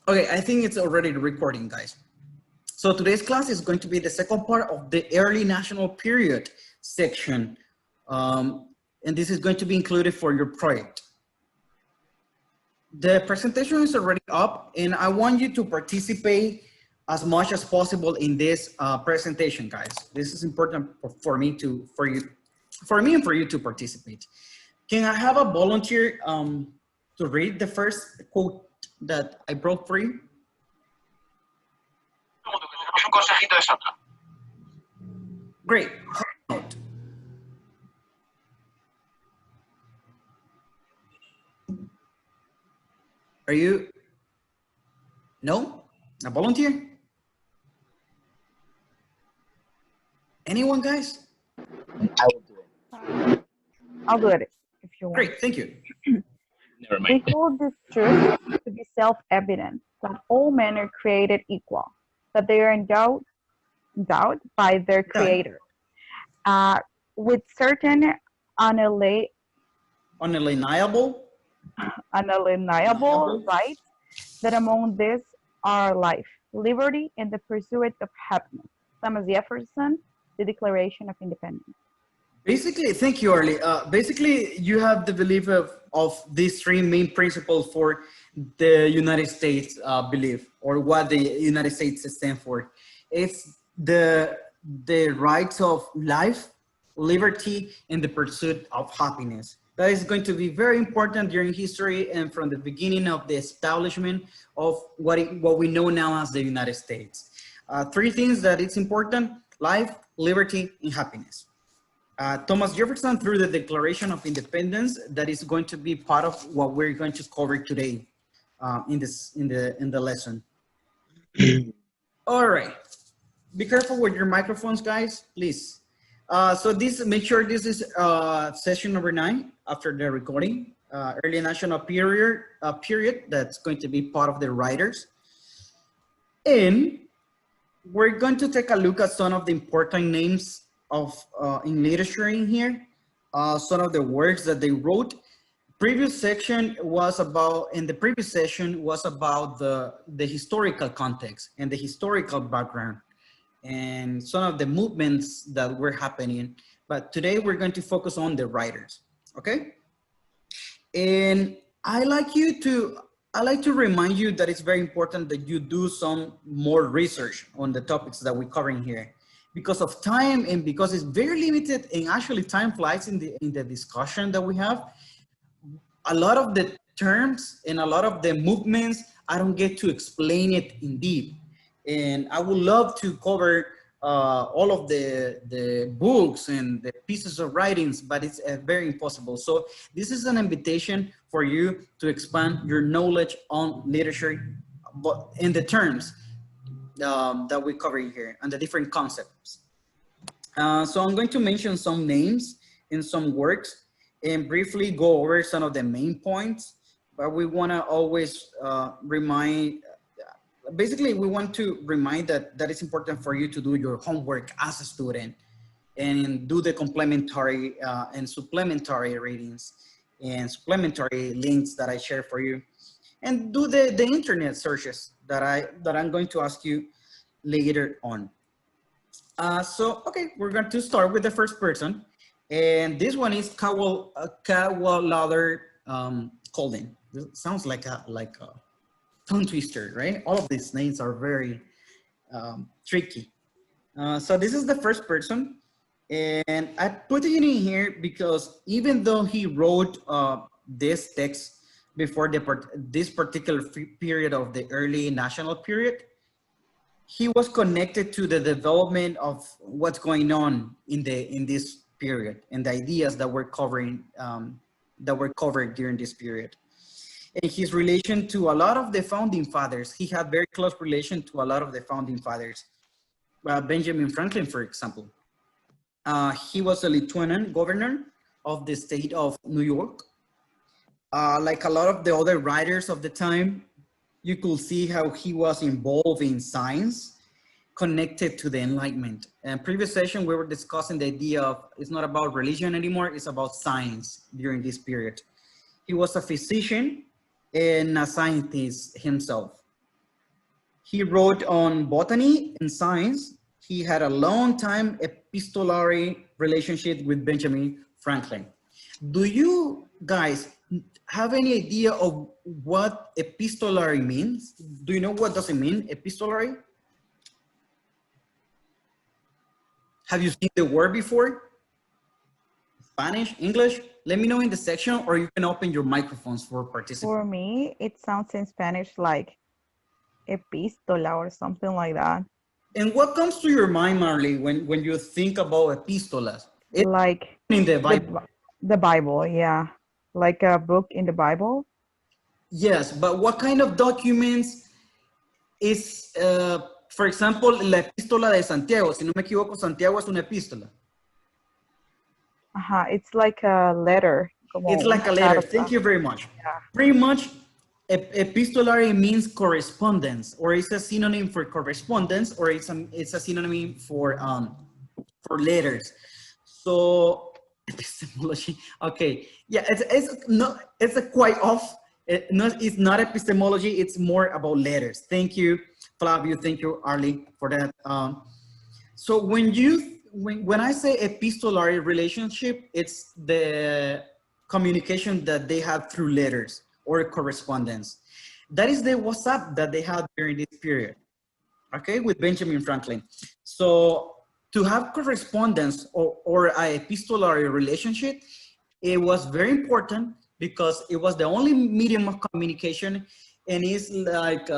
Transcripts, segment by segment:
Okay, I think it's already recording, guys. So today's class is going to be the second part of the early national period section. And this is going to be included for your project. The presentation is already up and I want you to participate as much as possible in this presentation, guys. This is important for me and for you to participate. Can I have a volunteer to read the first quote that I brought for you? Great. Are you? No? A volunteer? Anyone, guys? I will do it. I'll do it if you want. Great, thank you. Never We mind. hold this truth to be self-evident, that all men are created equal, that they are endowed by their creator, with certain unalienable rights, that among these are life, liberty, and the pursuit of happiness. Thomas Jefferson, the Declaration of Independence. Basically, thank you, Arlie. Basically, you have the belief of these three main principles for the United States belief, or what the United States stands for. It's the rights of life, liberty, and the pursuit of happiness. That is going to be very important during history and from the beginning of the establishment of what we know now as the United States. Three things that it's important: life, liberty, and happiness. Thomas Jefferson, through the Declaration of Independence, that is going to be part of what we're going to cover today in the lesson. All right, be careful with your microphones, guys, please. So make sure this is session number 9 after the recording, early national period that's going to be part of the writers. And we're going to take a look at some of the important names of in literature in here, some of the works that they wrote. Previous section was about, in the previous session was about the historical context and the historical background and some of the movements that were happening. But today we're going to focus on the writers, okay? And I like to remind you that it's very important that you do some more research on the topics that we're covering here. Because of time and because it's very limited, and actually time flies in the discussion that we have, a lot of the terms and a lot of the movements, I don't get to explain it in deep. And I would love to cover all of the books and the pieces of writings, but it's very impossible. So this is an invitation for you to expand your knowledge on literature, but in the terms that we cover here and the different concepts. So I'm going to mention some names in some works and briefly go over some of the main points, but we want to always basically we want to remind that it's important for you to do your homework as a student and do the complementary and supplementary readings and supplementary links that I share for you, and do the internet searches that I'm going to ask you later on. So, okay, we're going to start with the first person. And this one is Cadwallader Colden. It sounds like a tongue twister, right? All of these names are very tricky. So this is the first person. And I put it in here because even though he wrote this text before this particular period of the early national period, he was connected to the development of what's going on in this period and the ideas that we're covering, that were covered during this period. And his relation to a lot of the founding fathers, he had very close relation to a lot of the founding fathers. Benjamin Franklin, for example. He was a lieutenant governor of the state of New York. Like a lot of the other writers of the time, you could see how he was involved in science connected to the Enlightenment. And previous session, we were discussing the idea of it's not about religion anymore, it's about science during this period. He was a physician and a scientist himself. He wrote on botany and science. He had a long time epistolary relationship with Benjamin Franklin. Do you guys have any idea of what epistolary means? Do you know what does it mean, epistolary? Have you seen the word before? Spanish, English? Let me know in the section, or you can open your microphones for participants. For me, it sounds in Spanish like epistola or something like that. And what comes to your mind, Marley, when you think about epistolas? It's Like in the Bible. the Bible, yeah. Like a book in the Bible. Yes, but what kind of documents is, for example, la epístola de Santiago? Si no me equivoco, Santiago es una epístola. It's like a letter. It's like a letter. Thank you very much. Yeah. Pretty much, epistolary means correspondence, or it's a synonym for correspondence, or it's a synonym for letters. So epistemology. Okay, yeah, it's a quite off. It's not epistemology. It's more about letters. Thank you, Flavio. Thank you, Arlie, for that. So when I say epistolary relationship, it's the communication that they have through letters or correspondence. That is the WhatsApp that they had during this period, okay, with Benjamin Franklin. So to have correspondence or a epistolary relationship, it was very important because it was the only medium of communication, and it's like,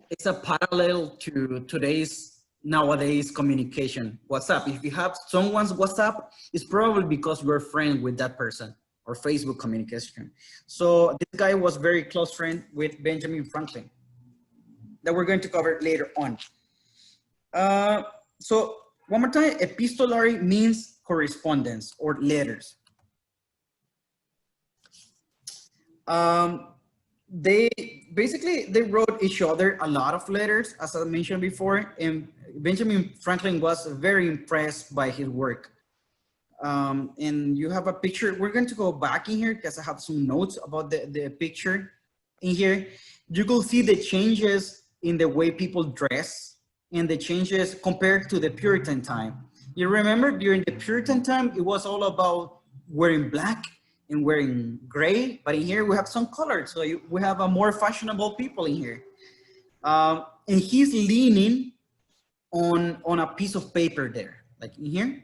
it's a parallel to nowadays communication. WhatsApp, if you have someone's WhatsApp, it's probably because you're a friend with that person, or Facebook communication. So this guy was very close friend with Benjamin Franklin that we're going to cover later on. So one more time, epistolary means correspondence or letters. They wrote each other a lot of letters, as I mentioned before, and Benjamin Franklin was very impressed by his work. And you have a picture. We're going to go back in here because I have some notes about the picture in here. You will see the changes in the way people dress and the changes compared to the Puritan time. You remember during the Puritan time, it was all about wearing black and wearing gray, but in here we have some color. So we have a more fashionable people in here. And he's leaning on a piece of paper there, like in here.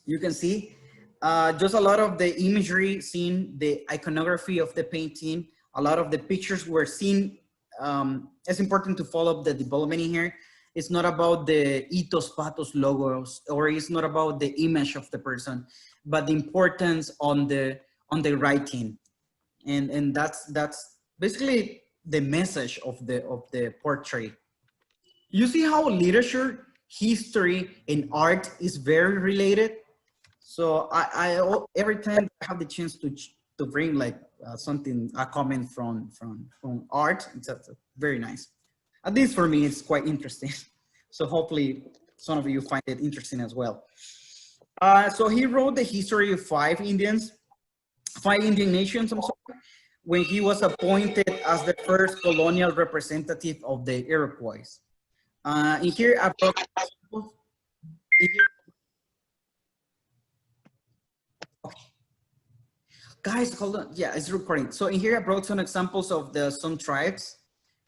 You can see just a lot of the imagery seen, the iconography of the painting, a lot of the pictures were seen. It's important to follow up the development in here. It's not about the ethos, pathos logos, or it's not about the image of the person, but the importance on the writing. And that's basically the message of the portrait. You see how literature, history, and art is very related. So I every time I have the chance to bring like a comment from art, it's very nice. At least for me, it's quite interesting. So hopefully some of you find it interesting as well. So he wrote the history of five Indian nations, I'm sorry, when he was appointed as the first colonial representative of the Iroquois. In here, I brought guys, hold on. Yeah, it's recording. So in here, I brought some examples of some tribes,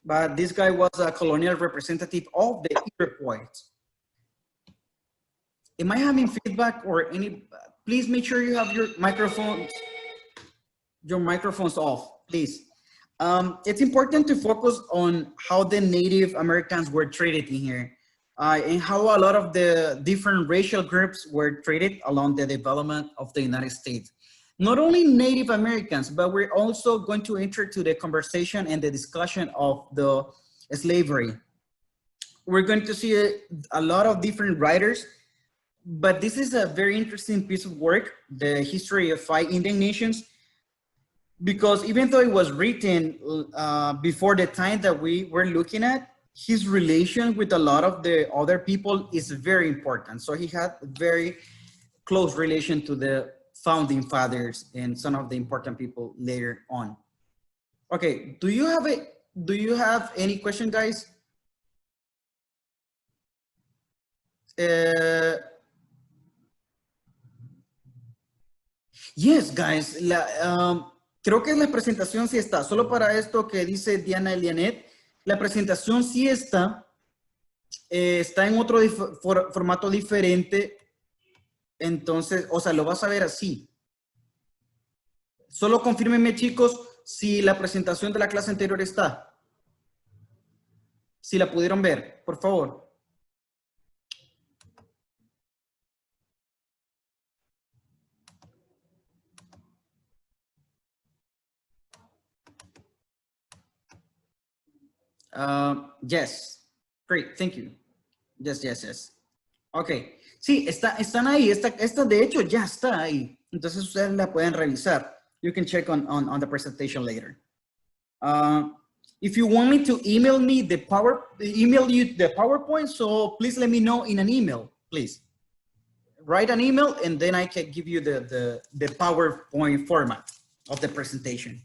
but this guy was a colonial representative of the Iroquois. Am I having feedback or any? Please make sure you have your microphones off, please. It's important to focus on how the Native Americans were treated in here, and how a lot of the different racial groups were treated along the development of the United States. Not only Native Americans, but we're also going to enter to the conversation and the discussion of the slavery. We're going to see a lot of different writers, but this is a very interesting piece of work, the history of 5 Indian nations, because even though it was written before the time that we were looking at, his relation with a lot of the other people is very important. So he had a very close relation to the founding fathers and some of the important people later on. Okay, do you have any question, guys? Yes, guys. Creo que la presentación sí está. Solo para esto que dice Diana Elianet, la presentación sí está. Está en otro formato diferente. Entonces, o sea, lo vas a ver así. Solo confírmenme, chicos, si la presentación de la clase anterior está. Si la pudieron ver, por favor. Yes. Great. Thank you. Yes, yes, yes. Ok. Sí, están ahí. Esta de hecho ya está ahí. Entonces ustedes la pueden revisar. You can check on the presentation later. If you want me to email you the PowerPoint, so please let me know in an email, please. Write an email and then I can give you the PowerPoint format of the presentation,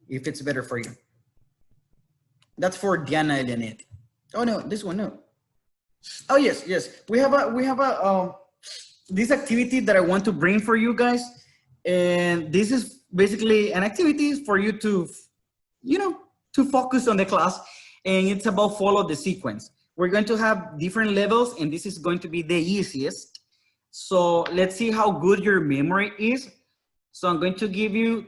if it's better for you. That's for Diana Elianet. Oh no, this one, no. Oh yes, yes. We have this activity that I want to bring for you guys. And this is basically an activity for you to, you know, to focus on the class. And it's about follow the sequence. We're going to have different levels and this is going to be the easiest. So let's see how good your memory is. So I'm going to give you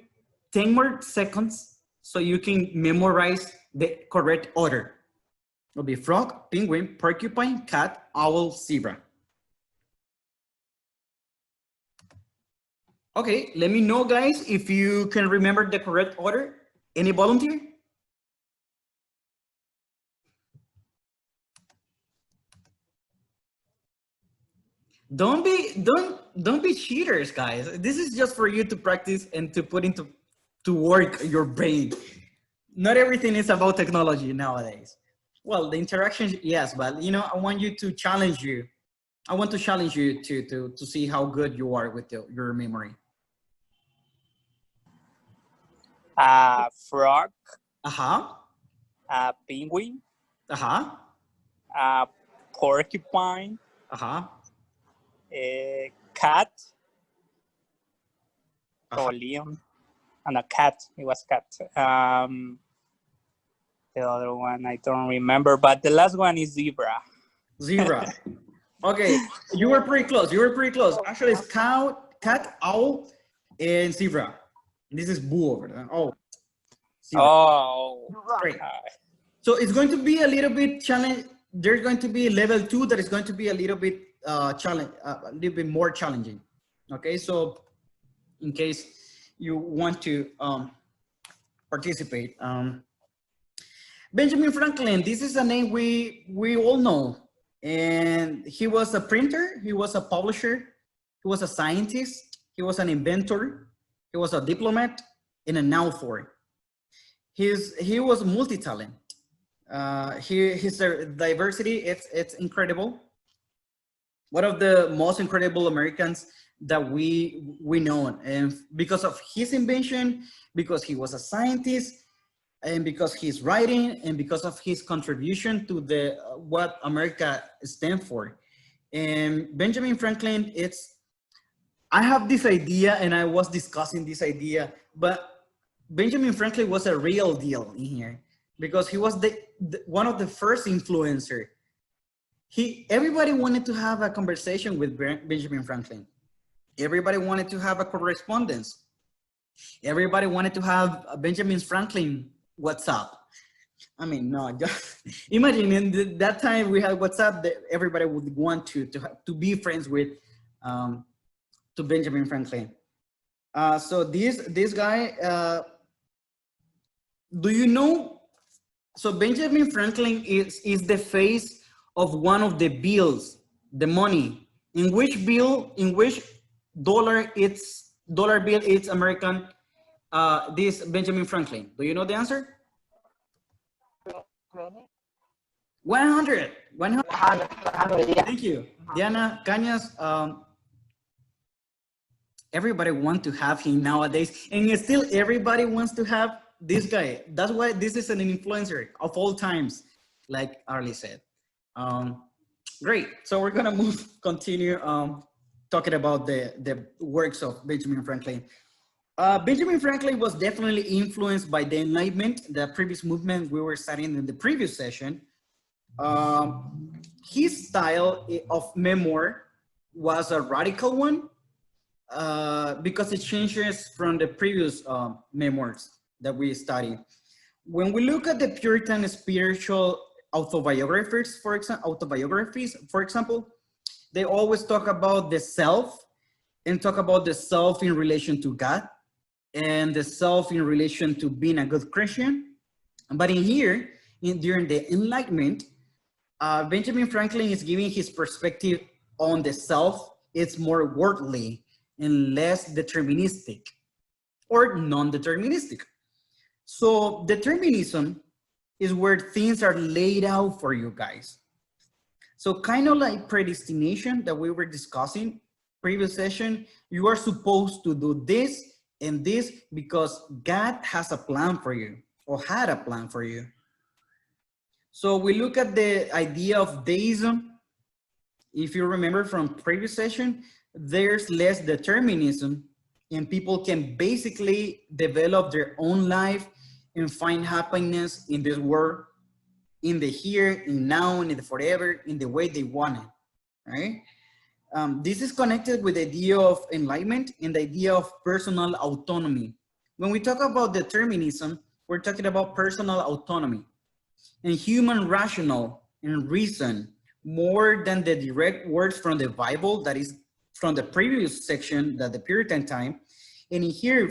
10 more seconds so you can memorize the correct order. It'll be frog, penguin, porcupine, cat, owl, zebra. Okay, let me know, guys, if you can remember the correct order. Any volunteer? Don't be cheaters, guys. This is just for you to practice and to put into work your brain. Not everything is about technology nowadays. Well, the interaction, yes, but you know, I want you to challenge you. I want to challenge you to see how good you are with your memory. Frog. Penguin. Porcupine. Cat. Or Leon. And a cat. It was cat. The other one I don't remember, but the last one is zebra. Zebra. Okay, you were pretty close. You were pretty close. Actually, it's cat, owl, and zebra. This is boo over there. Oh. Zebra. Oh. Great. So it's going to be a little bit challenge. There's going to be level 2 that is going to be a little bit a little bit more challenging. Okay, so in case you want to participate. Benjamin Franklin, this is a name we all know. And he was a printer, he was a publisher, he was a scientist, he was an inventor, he was a diplomat, and an author. He was multi-talent. His diversity, it's incredible. One of the most incredible Americans that we know, and because of his invention, because he was a scientist, and because he's writing, and because of his contribution to the what America stands for. And Benjamin Franklin, I have this idea, and I was discussing this idea, but Benjamin Franklin was a real deal in here because he was one of the first influencer. Everybody wanted to have a conversation with Benjamin Franklin. Everybody wanted to have a correspondence. Everybody wanted to have a Benjamin Franklin WhatsApp. I mean, no, just imagine in that time we had WhatsApp, that everybody would want to be friends with to Benjamin Franklin. So this guy, do you know? So Benjamin Franklin is the face of one of the bills, the money. In which dollar bill it's American? This Benjamin Franklin. Do you know the answer? 100. 100. Yeah. Thank you. Diana Cañas, everybody wants to have him nowadays, and still everybody wants to have this guy. That's why this is an influencer of all times, like Arlie said. Great. So we're gonna continue talking about the works of Benjamin Franklin. Benjamin Franklin was definitely influenced by the Enlightenment, the previous movement we were studying in the previous session. His style of memoir was a radical one because it changes from the previous memoirs that we studied. When we look at the Puritan spiritual autobiographies, for example, they always talk about the self and talk about the self in relation to God and the self in relation to being a good Christian. But in here, during the Enlightenment, Benjamin Franklin is giving his perspective on the self. It's more worldly and less deterministic or non-deterministic. So determinism is where things are laid out for you guys. So kind of like predestination that we were discussing previous session, you are supposed to do this and this because God has a plan for you or had a plan for you. So we look at the idea of deism. If you remember from previous session, there's less determinism and people can basically develop their own life and find happiness in this world, in the here, in now, and in the forever, in the way they want it, right? This is connected with the idea of enlightenment and the idea of personal autonomy. When we talk about determinism, we're talking about personal autonomy and human rational and reason more than the direct words from the Bible, that is from the previous section, that the Puritan time. And in here,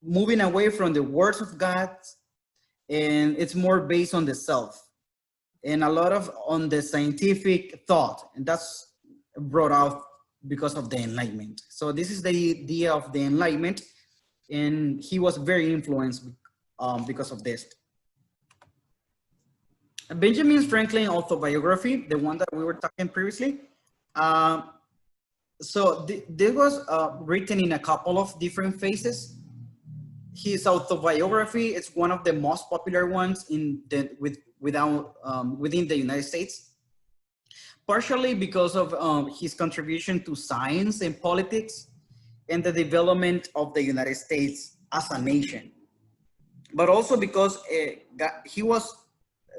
moving away from the words of God, and it's more based on the self and a lot of on the scientific thought, and that's brought out because of the Enlightenment. So this is the idea of the Enlightenment, and he was very influenced because of this. Benjamin Franklin autobiography, the one that we were talking previously. So this was written in a couple of different phases. His autobiography is one of the most popular ones within the United States, partially because of his contribution to science and politics and the development of the United States as a nation, but also because he was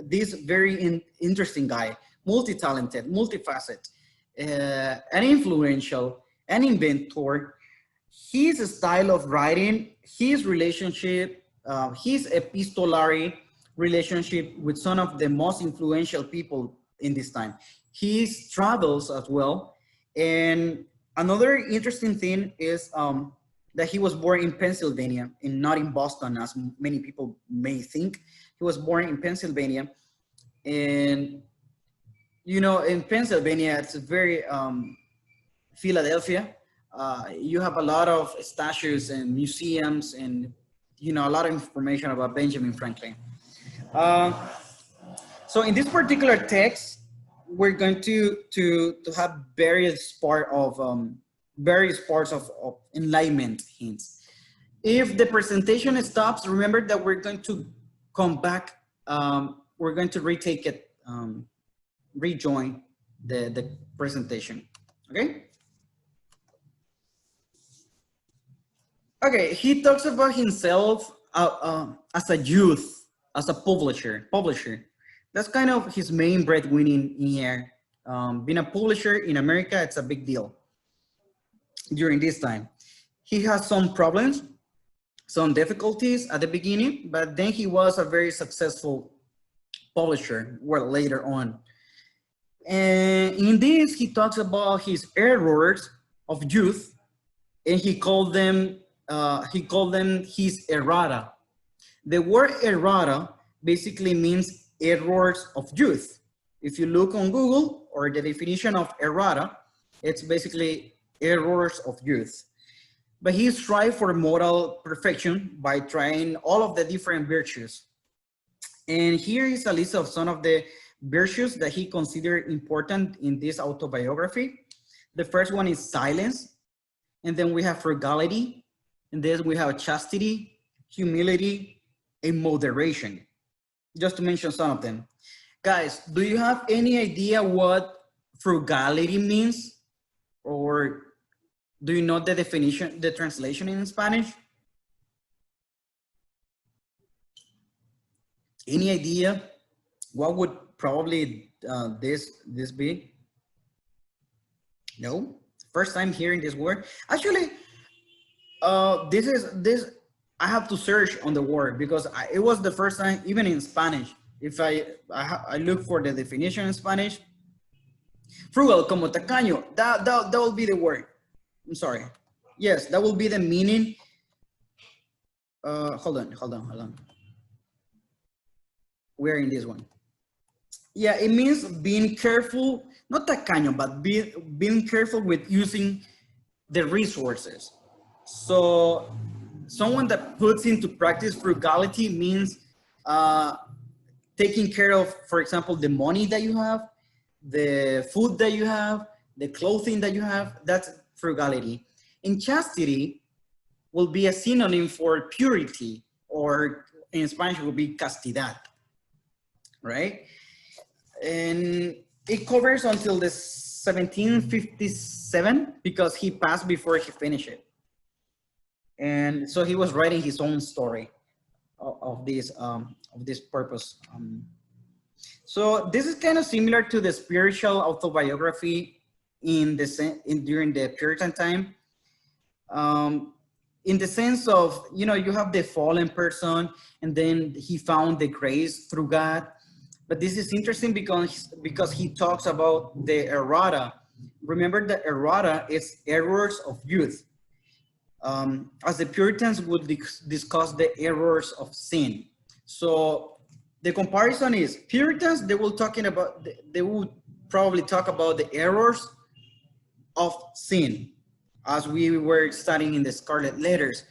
this very interesting guy, multi-talented, multifaceted, and influential, an inventor. His style of writing, his relationship, his epistolary relationship with some of the most influential people in this time. His travels as well. And another interesting thing is that he was born in Pennsylvania and not in Boston, as many people may think. He was born in Pennsylvania. And, you know, in Pennsylvania, it's very Philadelphia. You have a lot of statues and museums and, you know, a lot of information about Benjamin Franklin. So in this particular text, we're going to have various parts of enlightenment hints. If the presentation stops, remember that we're going to come back. We're going to retake it, rejoin the presentation, okay? Okay, he talks about himself as a youth, as a publisher. That's kind of his main breadwinning in here. Being a publisher in America, it's a big deal during this time. He has some problems, some difficulties at the beginning, but then he was a very successful publisher, well, later on. And in this, he talks about his errors of youth, and he called them his errata. The word errata basically means errors of youth. If you look on Google or the definition of errata, it's basically errors of youth. But he strived for moral perfection by trying all of the different virtues. And here is a list of some of the virtues that he considered important in this autobiography. The first one is silence. And then we have frugality. And then we have chastity, humility, and moderation. Just to mention some of them. Guys, do you have any idea what frugality means? Or do you know the definition, the translation in Spanish? Any idea? What would probably this be? No? First time hearing this word. Actually, this I have to search on the word because it was the first time, even in Spanish. If I look for the definition in Spanish, frugal como tacaño. That will be the word. I'm sorry. Yes, that will be the meaning. Hold on. We're in this one. Yeah, it means being careful, not tacaño, but being careful with using the resources. So someone that puts into practice frugality means taking care of, for example, the money that you have, the food that you have, the clothing that you have. That's frugality. And chastity will be a synonym for purity, or in Spanish will be castidad, right? And it covers until the 1757 because he passed before he finished it. And so he was writing his own story of this purpose. So this is kind of similar to the spiritual autobiography during the Puritan time. In the sense of, you know, you have the fallen person and then he found the grace through God. But this is interesting because he talks about the errata. Remember, the errata is errors of youth. As the Puritans would discuss the errors of sin. So the comparison is Puritans, they would probably talk about the errors of sin, as we were studying in the Scarlet Letters.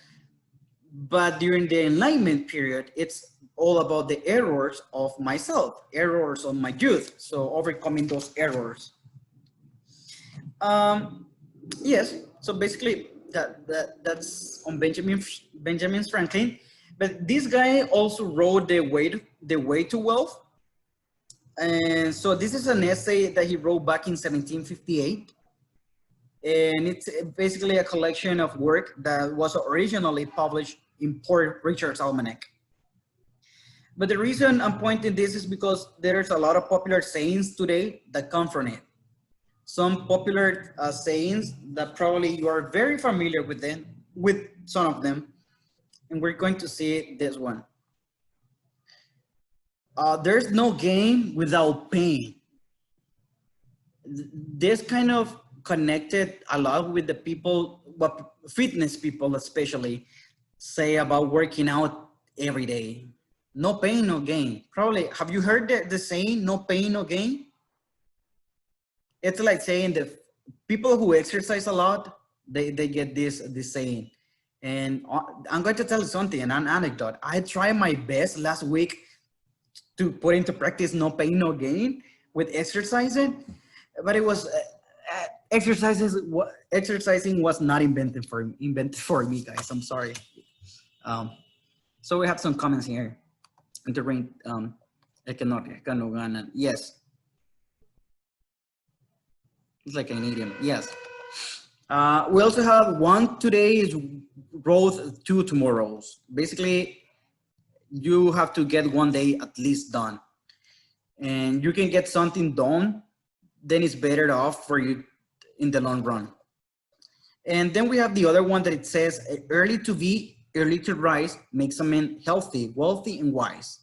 But during the Enlightenment period, it's all about the errors of myself, errors of my youth. So overcoming those errors. Yes, so basically that's on Benjamin Franklin. But this guy also wrote The Way to Wealth. And so this is an essay that he wrote back in 1758. And it's basically a collection of work that was originally published in Poor Richard's Almanac. But the reason I'm pointing this is because there's a lot of popular sayings today that come from it. Some popular sayings that probably you are very familiar with some of them. And we're going to see this one. There's no gain without pain. This kind of connected a lot with the people, what fitness people especially say about working out every day. No pain, no gain. Probably, have you heard the saying, no pain, no gain? It's like saying that people who exercise a lot, they get this saying. And I'm going to tell you something, an anecdote. I tried my best last week to put into practice no pain, no gain with exercising, but it was, exercising was not invented for me, guys. I'm sorry. So we have some comments here. Yes. It's like an idiom. Yes. We also have one today is growth, two tomorrows. Basically, you have to get one day at least done. And you can get something done, then it's better off for you in the long run. And then we have the other one that it says, early to be, early to rise makes a man healthy, wealthy, and wise.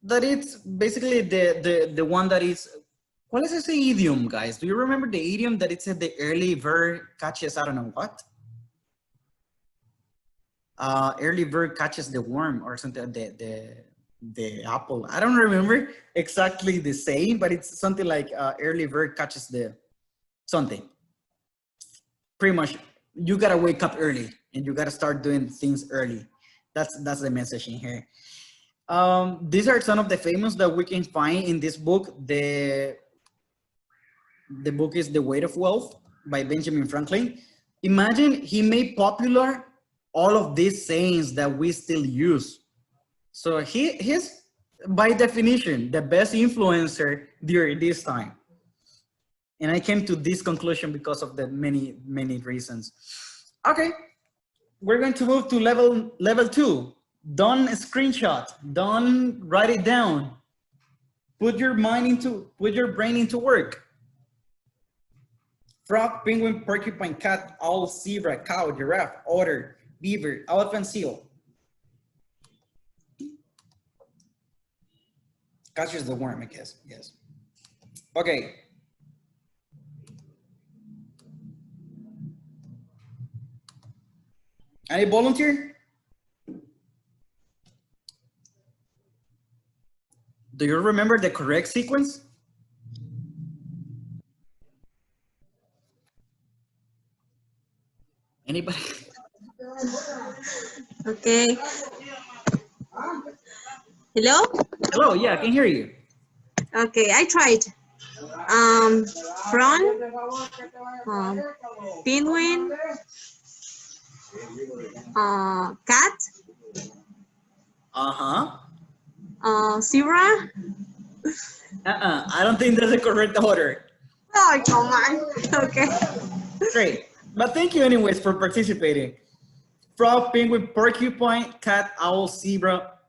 That it's basically the one that is, ¿cuál es ese idiom, guys? Do you remember the idiom that it said the early bird catches, I don't know what? Early bird catches the worm or something, the apple. I don't remember exactly the saying, but it's something like early bird catches the something. Pretty much, you gotta wake up early and you gotta start doing things early. That's the message in here. These are some of the famous that we can find in this book. The book is The Weight of Wealth by Benjamin Franklin. Imagine he made popular all of these sayings that we still use. So he's, by definition, the best influencer during this time. And I came to this conclusion because of the many reasons. Okay, we're going to move to level 2. Don't screenshot, don't write it down. Put your brain into work. Frog, penguin, porcupine, cat, owl, zebra, cow, giraffe, otter, beaver, elephant, seal. Catches the worm, I guess, yes. Okay. Any volunteer? Do you remember the correct sequence? Anybody? Okay. Hello? Hello, yeah, I can hear you. Okay, I tried. Frog, penguin, cat, zebra. I don't think that's the correct order. Oh, come on. Okay. Great, but thank you anyways for participating. Frog, penguin, porcupine, cat, owl, zebra.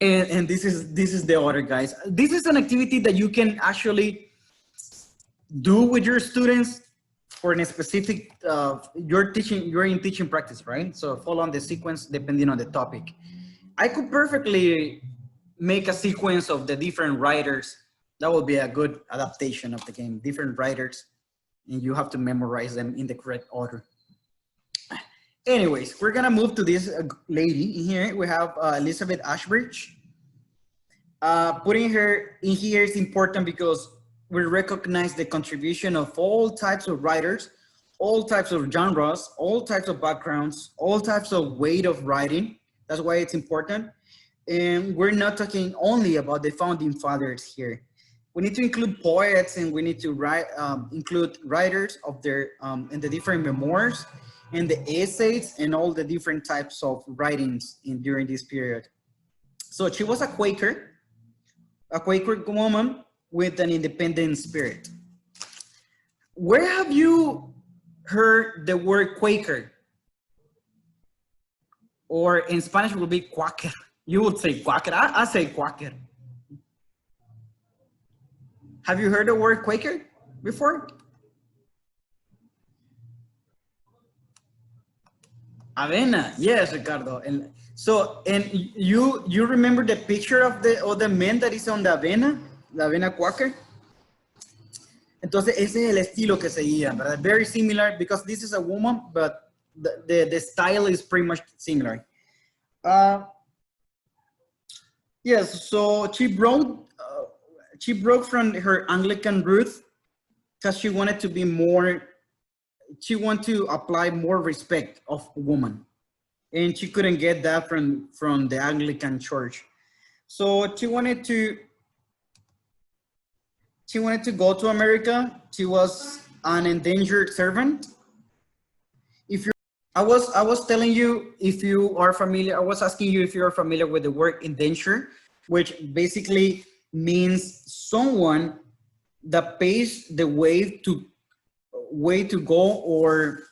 And this is the order, guys. This is an activity that you can actually do with your students for a specific, you're in teaching practice, right? So follow on the sequence depending on the topic. I could perfectly make a sequence of the different writers. That would be a good adaptation of the game, different writers, and you have to memorize them in the correct order. Anyways, we're gonna move to this lady here. We have Elizabeth Ashbridge. Putting her in here is important because we recognize the contribution of all types of writers, all types of genres, all types of backgrounds, all types of weight of writing. That's why it's important. And we're not talking only about the founding fathers here. We need to include poets, and we need to include writers of their in the different memoirs and the essays and all the different types of writings during this period. So she was a Quaker woman with an independent spirit. Where have you heard the word Quaker? Or in Spanish it will be Quaker. You would say Quaker. I say Quaker. Have you heard the word Quaker before? Avena, yes, Ricardo. And so, and you remember the picture of the man that is on the avena Quaker? Entonces ese es el estilo que seguía, ¿verdad? Very similar because this is a woman, but the style is pretty much similar. Yes, so she broke from her Anglican roots because she wanted to be more. She wanted to apply more respect of woman, and she couldn't get that from the Anglican Church. So she wanted to go to America. She was an endangered servant. I was telling you if you are familiar. I was asking you if you are familiar with the word indenture, which basically means someone that pays the way to go, or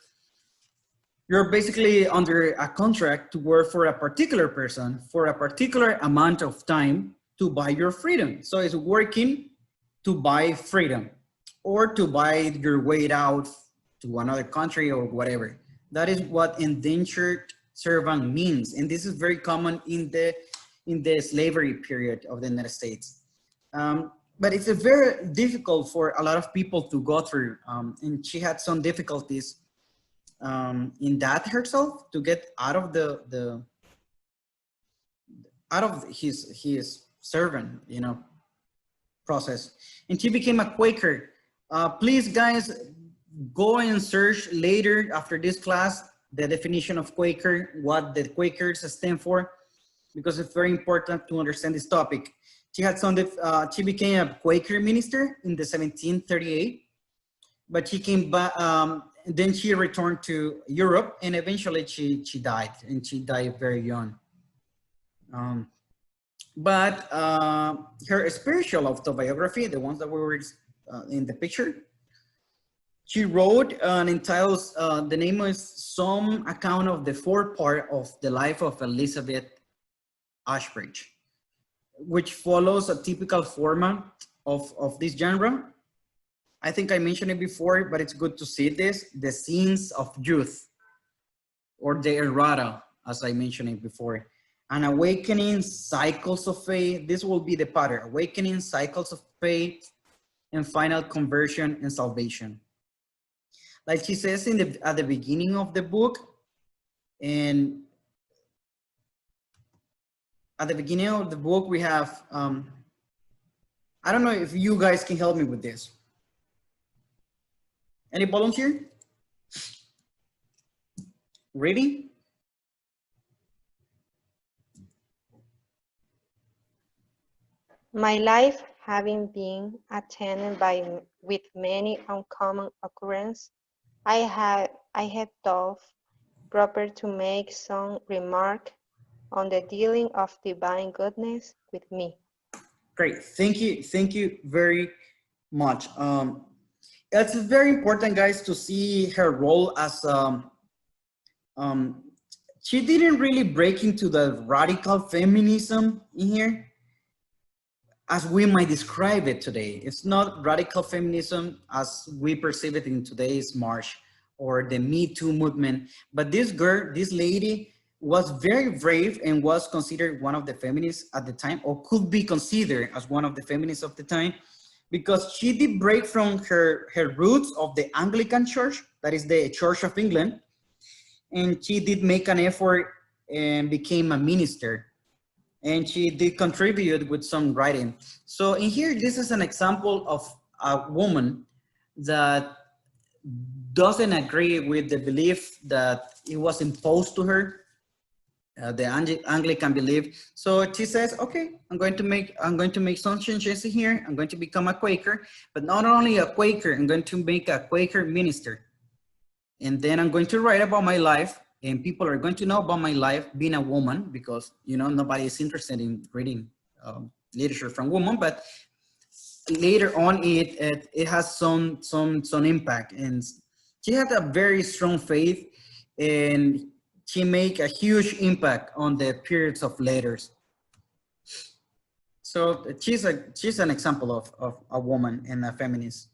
you're basically under a contract to work for a particular person for a particular amount of time to buy your freedom. So it's working to buy freedom or to buy your way out to another country or whatever. That is what indentured servant means. And this is very common in the slavery period of the United States. But it's a very difficult for a lot of people to go through. And she had some difficulties in that herself to get out of his servant, process. And she became a Quaker. Please guys, go and search later after this class, the definition of Quaker, what the Quakers stand for, because it's very important to understand this topic. She became a Quaker minister in the 1738, but she came back, then she returned to Europe, and eventually she died, and she died very young. But her spiritual autobiography, the ones that we were in the picture. She wrote and entitled, the name is Some Account of the Fourth Part of the Life of Elizabeth Ashbridge, which follows a typical format of this genre. I think I mentioned it before, but it's good to see this, the scenes of youth, or the errata, as I mentioned it before. An awakening, cycles of faith. This will be the pattern: awakening, cycles of faith, and final conversion and salvation. Like she says at the beginning of the book, and at the beginning of the book, we have, I don't know if you guys can help me with this. Any volunteer? Reading? My life having been attended with many uncommon occurrences, I have thought proper to make some remark on the dealing of divine goodness with me. Great, thank you very much. It's very important, guys, to see her role as, she didn't really break into the radical feminism in here, as we might describe it today. It's not radical feminism as we perceive it in today's march or the Me Too movement, but this girl, this lady, was very brave and was considered one of the feminists at the time, or could be considered as one of the feminists of the time, because she did break from her roots of the Anglican Church, that is the Church of England, and she did make an effort and became a minister, and she did contribute with some writing. So in here, this is an example of a woman that doesn't agree with the belief that it was imposed to her, the Anglican belief. So she says, okay, I'm going to make some changes here. I'm going to become a Quaker, but not only a Quaker, I'm going to make a Quaker minister. And then I'm going to write about my life, and people are going to know about my life being a woman, because, you know, nobody is interested in reading literature from women, but later on it has some impact. And she had a very strong faith, and she made a huge impact on the periods of letters. So she's an example of a woman and a feminist.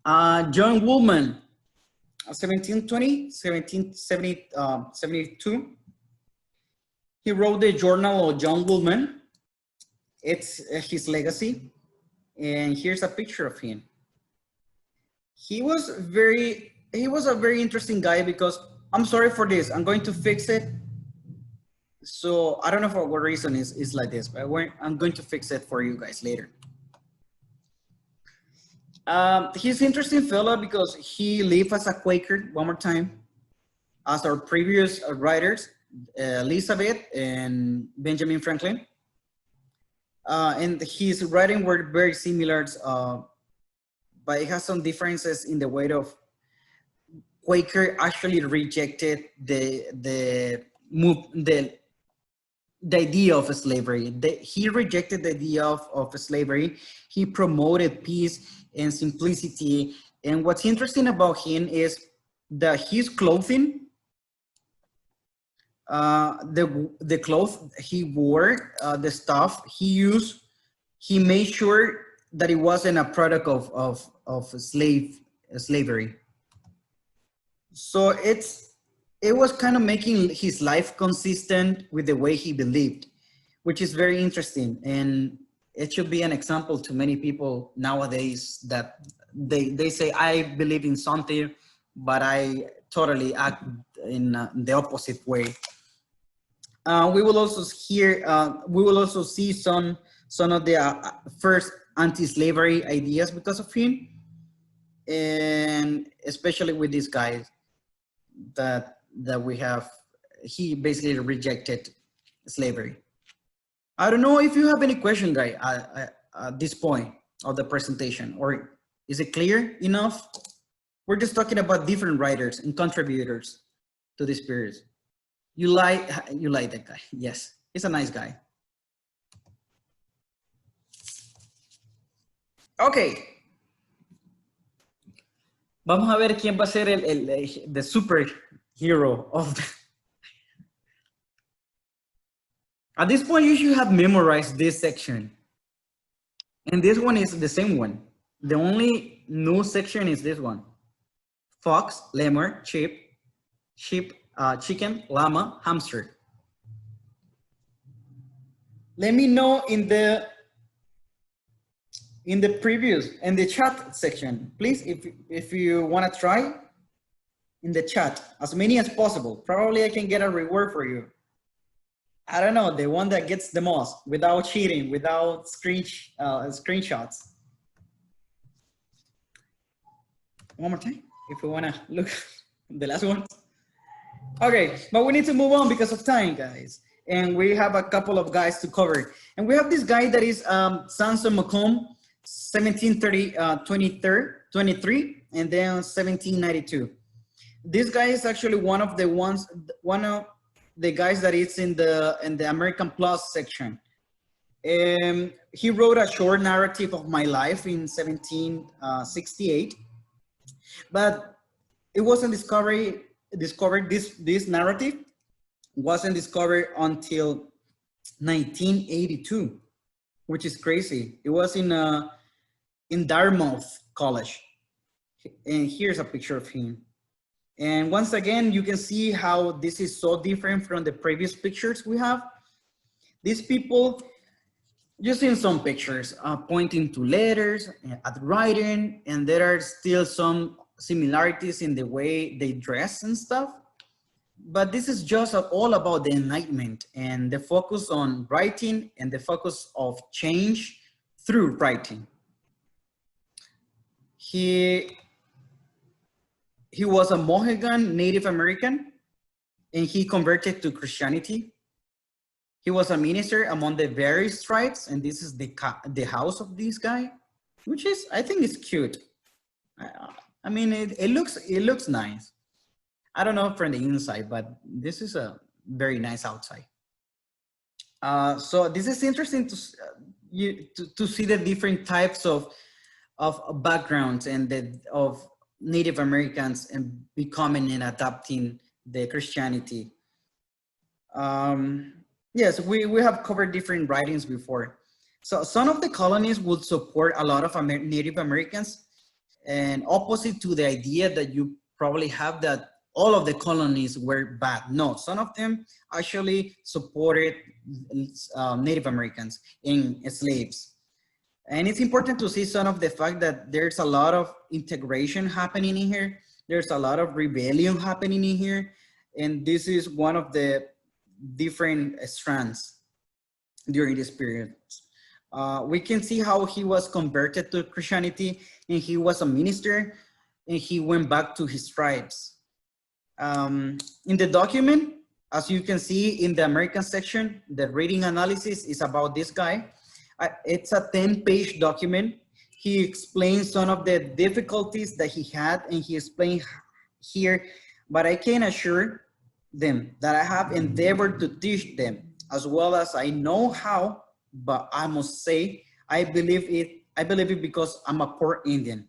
John Woolman, 1720, 1772. He wrote the Journal of John Woolman. It's his legacy. And here's a picture of him. He was a very interesting guy, because, I'm sorry for this, I'm going to fix it. So I don't know for what reason it's like this, but I'm going to fix it for you guys later. He's an interesting fellow because he lived as a Quaker, one more time, as our previous writers, Elizabeth and Benjamin Franklin. And his writing were very similar, but it has some differences in the way of Quaker actually rejected the idea of slavery. He rejected the idea of slavery. He promoted peace and simplicity. And what's interesting about him is that his clothing, the clothes he wore, the stuff he used, he made sure that it wasn't a product of slavery. So it was kind of making his life consistent with the way he believed, which is very interesting. And it should be an example to many people nowadays that they say, I believe in something, but I totally act in the opposite way. We will also see some of the first anti-slavery ideas because of him, and especially with this guy that we have. He basically rejected slavery. I don't know if you have any question, guy, at this point of the presentation, or is it clear enough? We're just talking about different writers and contributors to this period. You like that guy? Yes, he's a nice guy. Okay, Vamos a ver quién va a ser the superhero of the... At this point, you should have memorized this section. And this one is the same one. The only new section is this one. Fox, lemur, sheep, chicken, llama, hamster. Let me know in the chat section, please, if you want to try in the chat, as many as possible. Probably I can get a reward for you. I don't know, the one that gets the most without cheating, without screenshots. One more time, if we want to look the last one. Okay, but we need to move on because of time, guys. And we have a couple of guys to cover. And we have this guy that is Samson McComb, 23, and then 1792. This guy is actually one of the guys that is in the American Plus section. He wrote a short narrative of my life in 1768, but it wasn't discovered. This narrative wasn't discovered until 1982, which is crazy. It was in Dartmouth College, and here's a picture of him. And once again, you can see how this is so different from the previous pictures we have. These people, just in some pictures, pointing to letters, at writing, and there are still some similarities in the way they dress and stuff. But this is just all about the Enlightenment and the focus on writing and the focus of change through writing. He was a Mohegan Native American, and he converted to Christianity. He was a minister among the various tribes, and this is the house of this guy, which is, I think it's cute. I mean, it looks nice. I don't know from the inside, but this is a very nice outside. So this is interesting to see the different types of backgrounds and of Native Americans and becoming and adapting the Christianity. Yes, we have covered different writings before. So some of the colonies would support a lot of Native Americans, and opposite to the idea that you probably have that all of the colonies were bad. No, some of them actually supported Native Americans and slaves. And it's important to see some of the fact that there's a lot of integration happening in here. There's a lot of rebellion happening in here. And this is one of the different strands during this period. We can see how he was converted to Christianity, and he was a minister, and he went back to his tribes. In the document, as you can see in the American section, the reading analysis is about this guy. It's a 10-page document. He explains some of the difficulties that he had, and he explained here, but I can assure them that I have endeavored to teach them as well as I know how, but I must say, I believe it because I'm a poor Indian.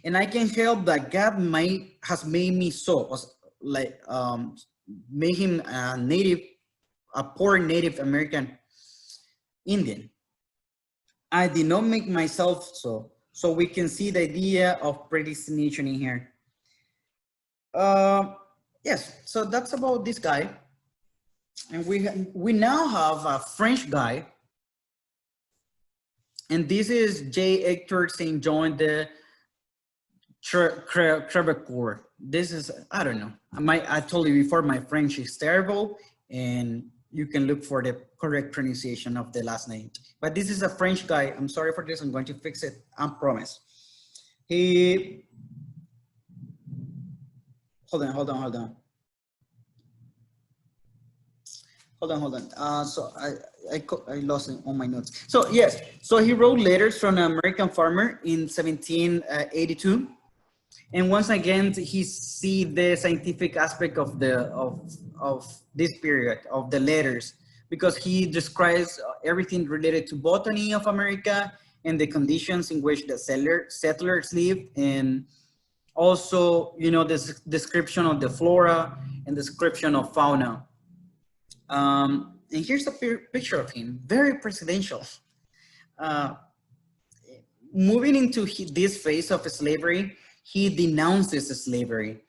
And I can help that God has made me so, like, made him a poor Native American Indian. I did not make myself so. So we can see the idea of predestination in here. Yes, so that's about this guy. And we now have a French guy. And this is J. Hector St. John de Crevecoeur. This is, I don't know. I told you before, my French is terrible, and you can look for the correct pronunciation of the last name. But this is a French guy. I'm sorry for this. I'm going to fix it. I promise. Hold on. So I lost it on my notes. So yes, so he wrote letters from an American farmer in 1782. And once again, he see the scientific aspect of this period of the letters, because he describes everything related to botany of America and the conditions in which the settlers lived, and Also, you know, this description of the flora and description of fauna. And here's a picture of him, very presidential. Moving into this phase of slavery, he denounces slavery.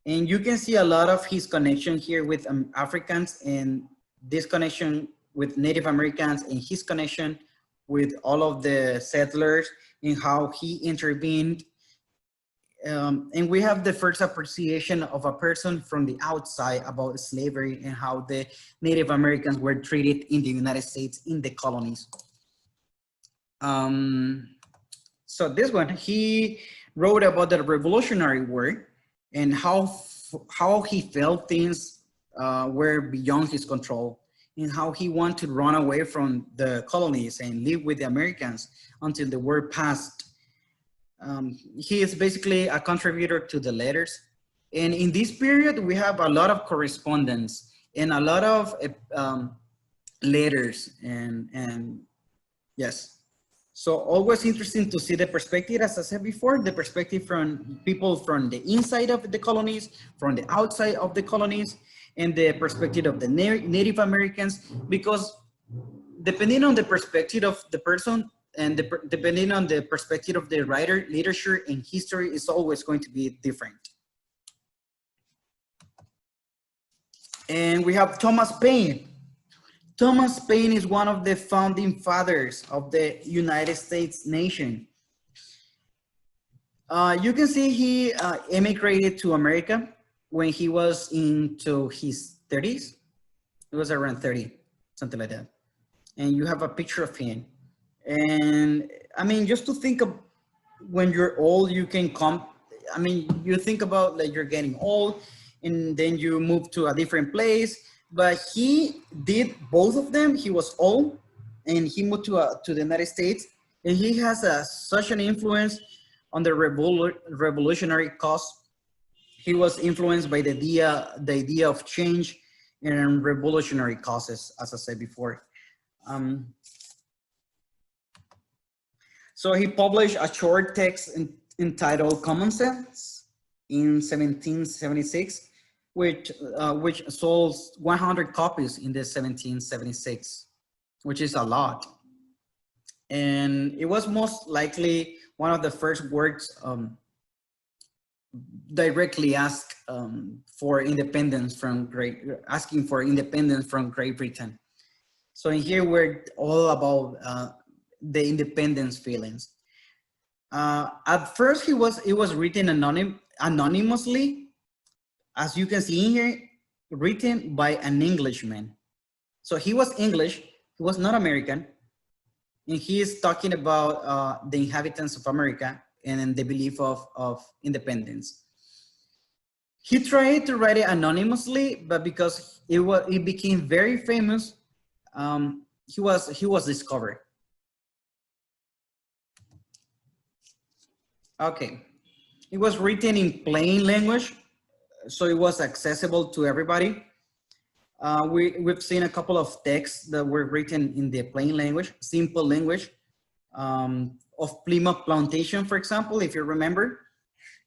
And you can see a lot of his connection here with Africans, and this connection with Native Americans, and his connection with all of the settlers, and how he intervened. And we have the first appreciation of a person from the outside about slavery and how the Native Americans were treated in the United States in the colonies. So this one, he wrote about the Revolutionary War and how he felt things were beyond his control, and how he wanted to run away from the colonies and live with the Americans until the war passed. He is basically a contributor to the letters. And in this period, we have a lot of correspondence and a lot of letters and yes. So always interesting to see the perspective, as I said before, the perspective from people from the inside of the colonies, from the outside of the colonies, and the perspective of the Native Americans, because depending on the perspective of the person and depending on the perspective of the writer, literature and history is always going to be different. And we have Thomas Paine. Thomas Paine is one of the founding fathers of the United States nation. You can see he emigrated to America when he was into his 30s. It was around 30, something like that. And you have a picture of him. And I mean, just to think of when you're old, you can come, I mean, you think about like you're getting old and then you move to a different place, but he did both of them. He was old and he moved to the United States, and he has such an influence on the revolutionary cause. He was influenced by the idea of change and revolutionary causes, as I said before. So he published a short text entitled Common Sense in 1776, which sold 100 copies in the 1776, which is a lot. And it was most likely one of the first works directly asked for independence from asking for independence from Great Britain. So in here we're all about the independence feelings. At first, it was written anonymously, as you can see in here, written by an Englishman. So he was English, he was not American, and he is talking about the inhabitants of America and the belief of independence. He tried to write it anonymously, but because it became very famous, he was discovered. Okay, it was written in plain language, so it was accessible to everybody. We've seen a couple of texts that were written in the plain language, simple language, of Plymouth Plantation, for example, if you remember.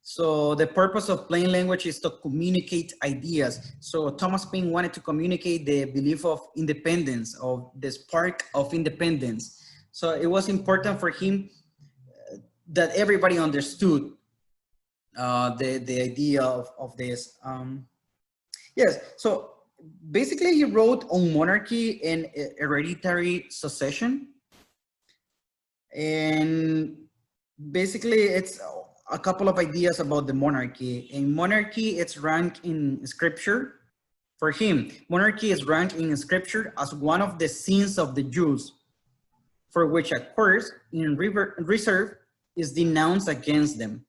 So the purpose of plain language is to communicate ideas. So Thomas Paine wanted to communicate the belief of independence, of the spark of independence. So it was important for him that everybody understood the idea of this. Yes, so basically he wrote on monarchy and hereditary succession. And basically it's a couple of ideas about the monarchy. In monarchy, it's ranked in scripture. For him, monarchy is ranked in scripture as one of the sins of the Jews, for which a curse in reserve is denounced against them.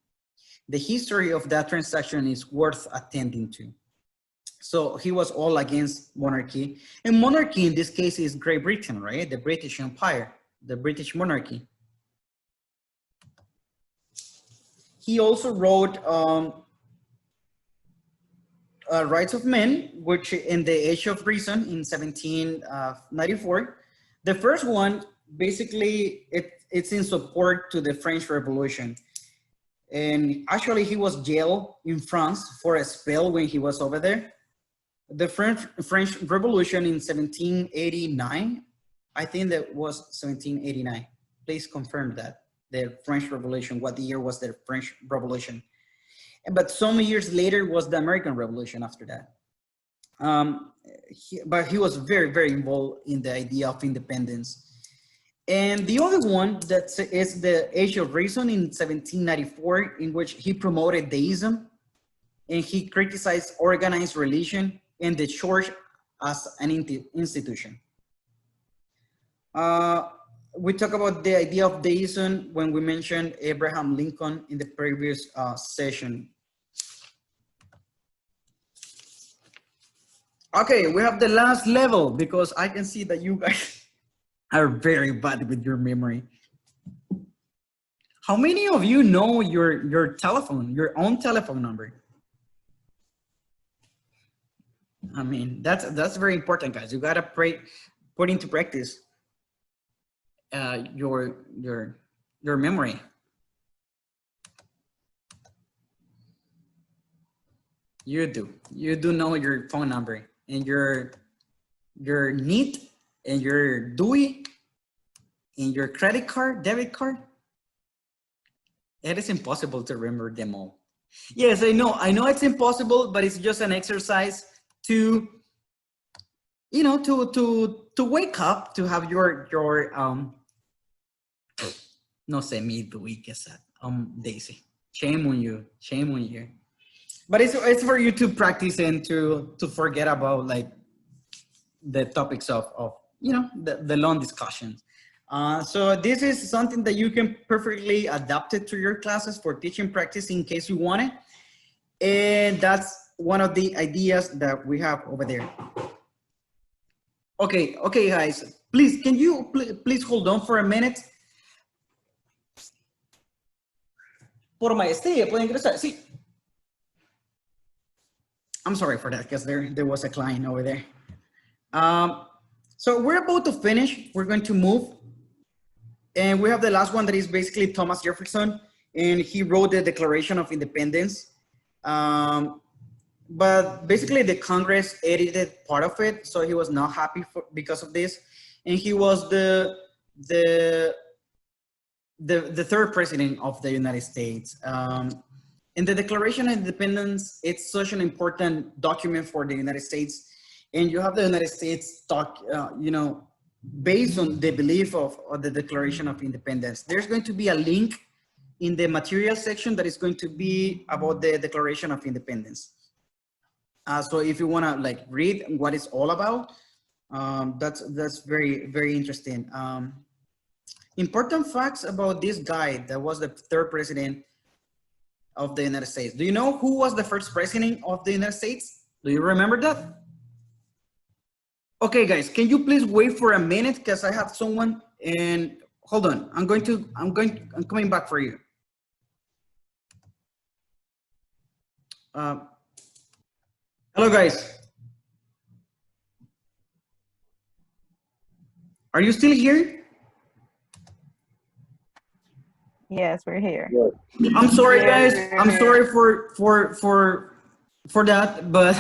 The history of that transaction is worth attending to. So he was all against monarchy. And monarchy in this case is Great Britain, right? The British Empire, the British monarchy. He also wrote Rights of Men, which in the Age of Reason in 1794. The first one, basically, it's in support to the French Revolution. And actually he was jailed in France for a spell when he was over there. The French Revolution in 1789, I think that was 1789. Please confirm that, the French Revolution, what year was the French Revolution? But some years later was the American Revolution after that. But he was very, very involved in the idea of independence. And the other one that is the Age of Reason in 1794, in which he promoted deism and he criticized organized religion and the church as an institution. We talked about the idea of deism when we mentioned Abraham Lincoln in the previous session. Okay, we have the last level because I can see that you guys are very bad with your memory. How many of you know your telephone, your own telephone number? I mean, that's very important, guys. You gotta put into practice your memory. You do know your phone number and your NEET and your DUI and your credit card, debit card. It is impossible to remember them all. Yes, I know it's impossible, but it's just an exercise to, you know, to wake up, to have your no sé mi DUI, que sad, Daisy. Shame on you. But it's for you to practice and to forget about like the topics of you know, the long discussions. So this is something that you can perfectly adapt it to your classes for teaching practice in case you want it. And that's one of the ideas that we have over there. Okay, guys, please, can you please hold on for a minute? Por maestría, pueden ingresar, sí. I'm sorry for that, because there was a client over there. So we're about to finish. We're going to move. And we have the last one that is basically Thomas Jefferson. And he wrote the Declaration of Independence. But basically the Congress edited part of it. So he was not happy because of this. And he was the third president of the United States. And the Declaration of Independence, it's such an important document for the United States. And you have the United States talk, you know, based on the belief of the Declaration of Independence. There's going to be a link in the material section that is going to be about the Declaration of Independence. So if you want to like read what it's all about, that's very, very interesting. Important facts about this guy that was the third president of the United States. Do you know who was the first president of the United States? Do you remember that? Okay, guys, can you please wait for a minute because I have someone and hold on. I'm coming back for you. Hello, guys. Are you still here? Yes, we're here. I'm sorry, guys. I'm sorry for that, but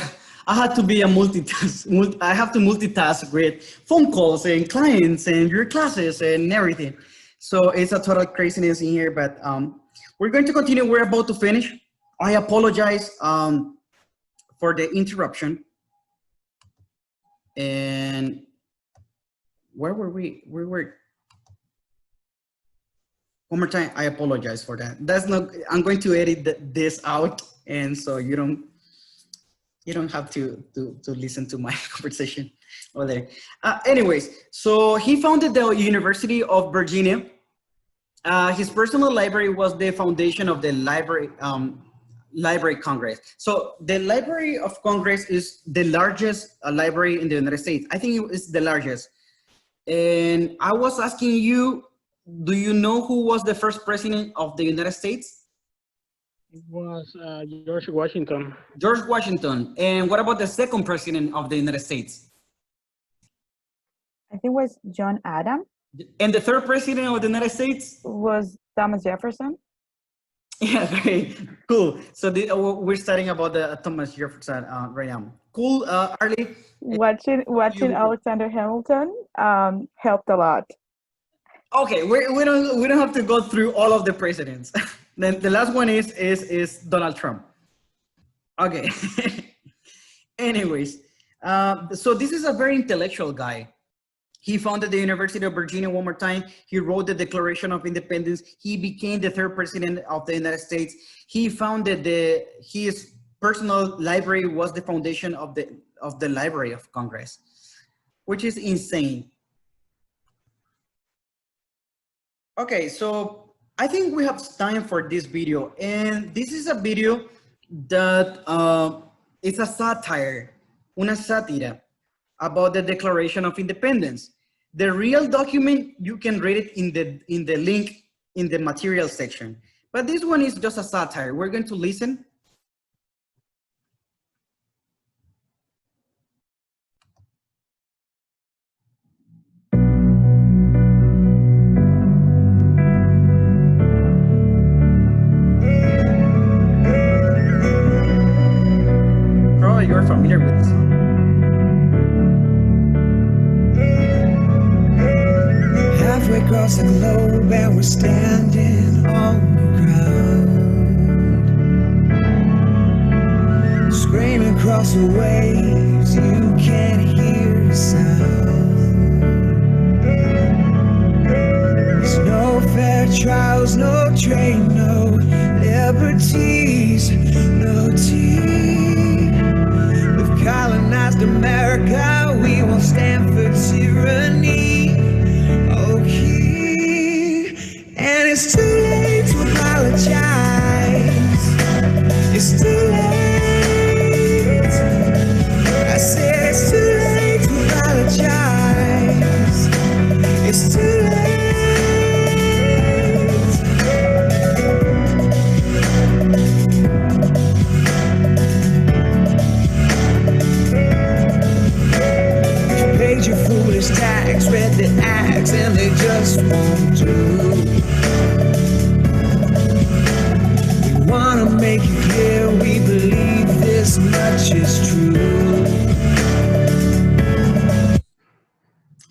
I had to be a multitask. I have to multitask with phone calls and clients and your classes and everything. So it's a total craziness in here, but we're going to continue. We're about to finish. I apologize for the interruption. And where were we? We were. One more time, I apologize for that. That's not, I'm going to edit this out, and so you don't have to listen to my conversation over there. Anyways, so he founded the University of Virginia. His personal library was the foundation of the Library Congress. So the Library of Congress is the largest library in the United States. I think it's the largest. And I was asking you, do you know who was the first president of the United States? It was George Washington. George Washington. And what about the second president of the United States? I think it was John Adams. And the third president of the United States? Was Thomas Jefferson. Yeah, great, cool. So we're studying about the Thomas Jefferson right now. Cool, Arlie. Watching You Alexander Hamilton helped a lot. okay? We don't have to go through all of the presidents. Then the last one is Donald Trump. Okay. Anyways, so this is a very intellectual guy. He founded the University of Virginia one more time. He wrote the Declaration of Independence. He became the third president of the United States. He founded his personal library was the foundation of the Library of Congress, which is insane. Okay, so I think we have time for this video, and this is a video that it's a satire, una sátira about the Declaration of Independence. The real document, you can read it in the link in the material section. But this one is just a satire. We're going to listen. Probably you're familiar with this song. Halfway across the globe and we're standing on the ground. Screaming across the waves, you can't hear the sound. There's no fair trials, no train, no liberties, no tea. We've colonized America, we won't stand for tyranny. And it's too late to apologize. It's too late. I said it's too late to apologize. It's too late. You paid your foolish tax, read the acts, and they just won't do. Wanna make it clear we believe this much is true.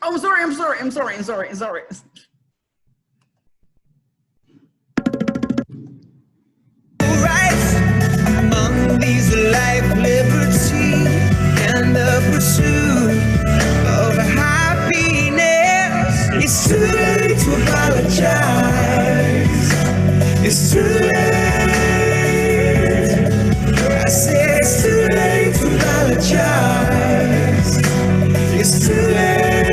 Oh, I'm sorry. Rights among these life, liberty, and the pursuit of happiness. It's too late to apologize. It's too late. I said it's too late to apologize. It's too late.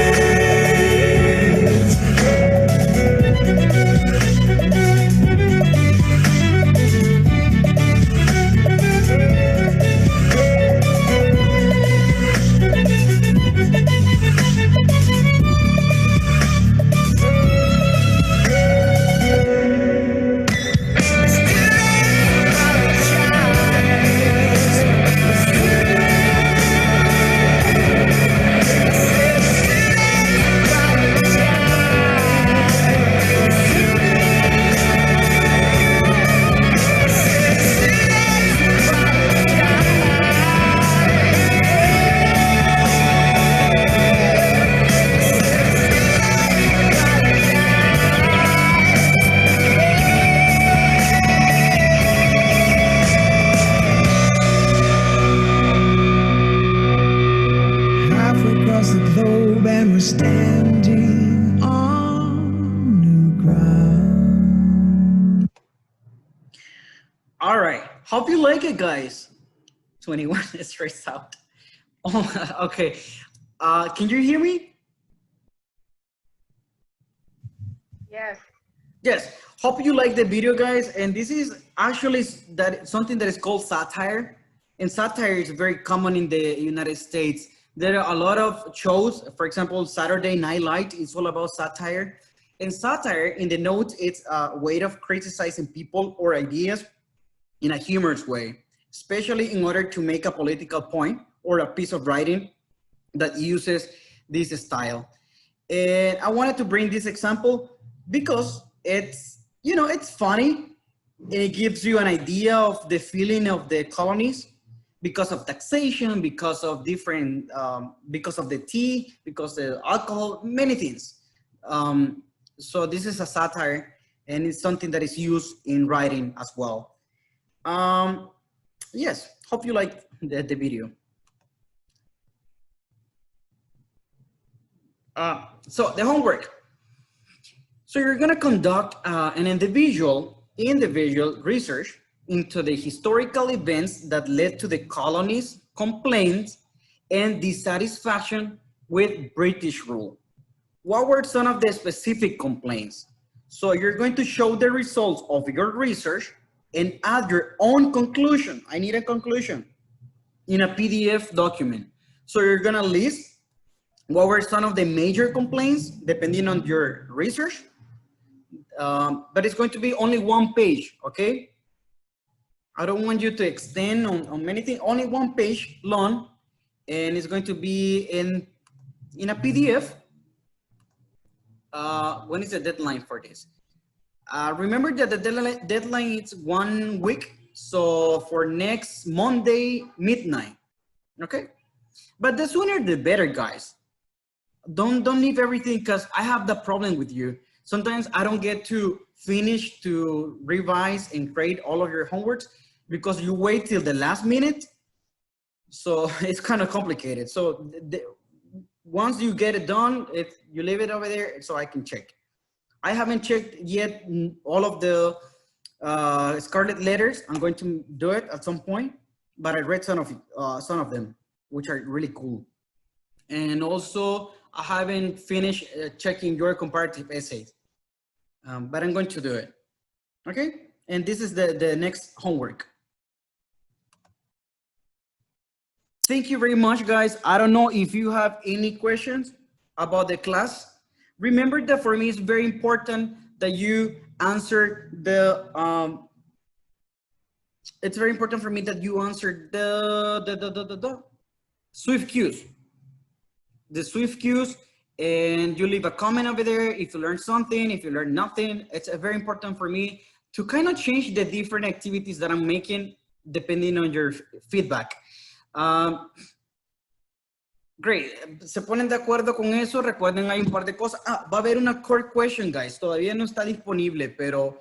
Standing on new ground. All right, hope you like it, guys. 21 is stressed out. Oh, okay. Can you hear me? Yes. Yes. Hope you like the video, guys. And this is actually something that is called satire. And satire is very common in the United States. There are a lot of shows, for example, Saturday Night Live is all about satire. And satire, in the notes, it's a way of criticizing people or ideas in a humorous way, especially in order to make a political point or a piece of writing that uses this style. And I wanted to bring this example because it's, it's funny It gives you an idea of the feeling of the colonies because of taxation, because of different, because of the tea, because of the alcohol, many things. So this is a satire, and it's something that is used in writing as well. Yes, hope you like the video. So the homework. So you're gonna conduct an individual research into the historical events that led to the colonies' complaints and dissatisfaction with British rule. What were some of the specific complaints? So you're going to show the results of your research and add your own conclusion. I need a conclusion in a PDF document. So you're gonna list what were some of the major complaints depending on your research. But it's going to be only one page, okay? I don't want you to extend on many things, only one page long, and it's going to be in a PDF. When is the deadline for this? Remember that the deadline is 1 week. So for next Monday, midnight, okay? But the sooner the better, guys. Don't leave everything, because I have the problem with you. Sometimes I don't get to finish to revise and create all of your homeworks because you wait till the last minute. So it's kind of complicated. So once you get it done, if you leave it over there so I can check. I haven't checked yet all of the scarlet letters. I'm going to do it at some point, but I read some of them, which are really cool. And also I haven't finished checking your comparative essays. But I'm going to do it, okay? And this is the next homework. Thank you very much, guys. I don't know if you have any questions about the class. Remember that for me, it's very important that you answer the, it's very important for me that you answer the Swift cues. The Swift cues. And you leave a comment over there if you learn something, if you learn nothing. It's very important for me to kind of change the different activities that I'm making depending on your feedback. Great. ¿Se ponen de acuerdo con eso? Recuerden, hay un par de cosas. Va a haber una core question, guys. Todavía no está disponible, pero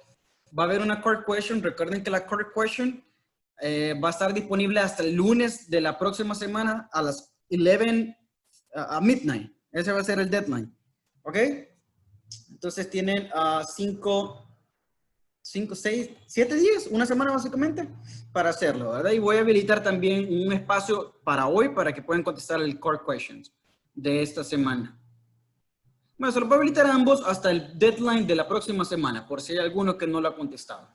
va a haber una core question. Recuerden que la core question va a estar disponible hasta el lunes de la próxima semana a las 11 a midnight. Ese va a ser el deadline, ¿ok? Entonces tienen 5, 6, 7 días, una semana básicamente, para hacerlo, ¿verdad? Y voy a habilitar también un espacio para hoy para que puedan contestar el core questions de esta semana. Bueno, se los voy a habilitar a ambos hasta el deadline de la próxima semana, por si hay alguno que no lo ha contestado.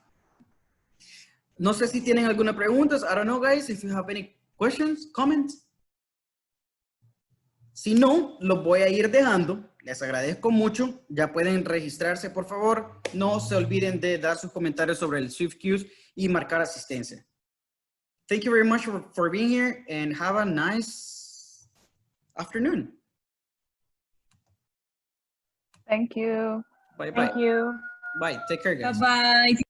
No sé si tienen alguna pregunta. I don't know, guys, if you have any questions, comments. Si no, los voy a ir dejando. Les agradezco mucho. Ya pueden registrarse, por favor. No se olviden de dar sus comentarios sobre el Swift Cues y marcar asistencia. Thank you very much for being here and have a nice afternoon. Thank you. Bye-bye. Thank you. Bye. Take care, guys. Bye-bye.